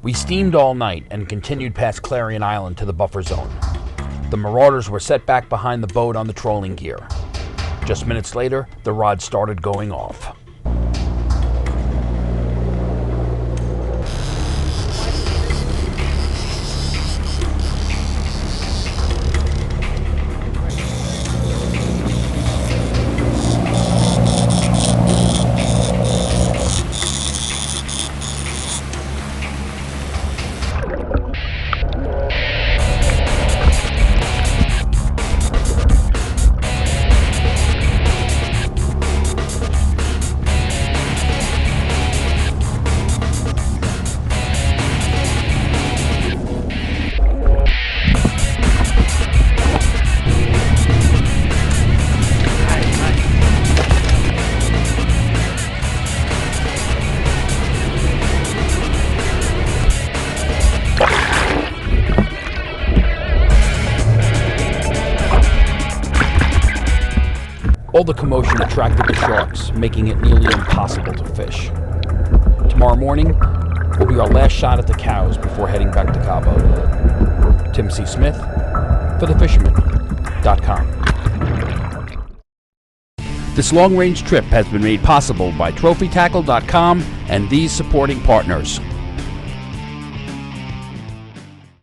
We steamed all night and continued past Clarion Island to the buffer zone. The marauders were set back behind the boat on the trolling gear. Just minutes later, the rod started going off. All the commotion attracted the sharks, making it nearly impossible to fish. Tomorrow morning will be our last shot at the cows before heading back to Cabo. Tim C. Smith for thefisherman.com. This long-range trip has been made possible by TrophyTackle.com and these supporting partners.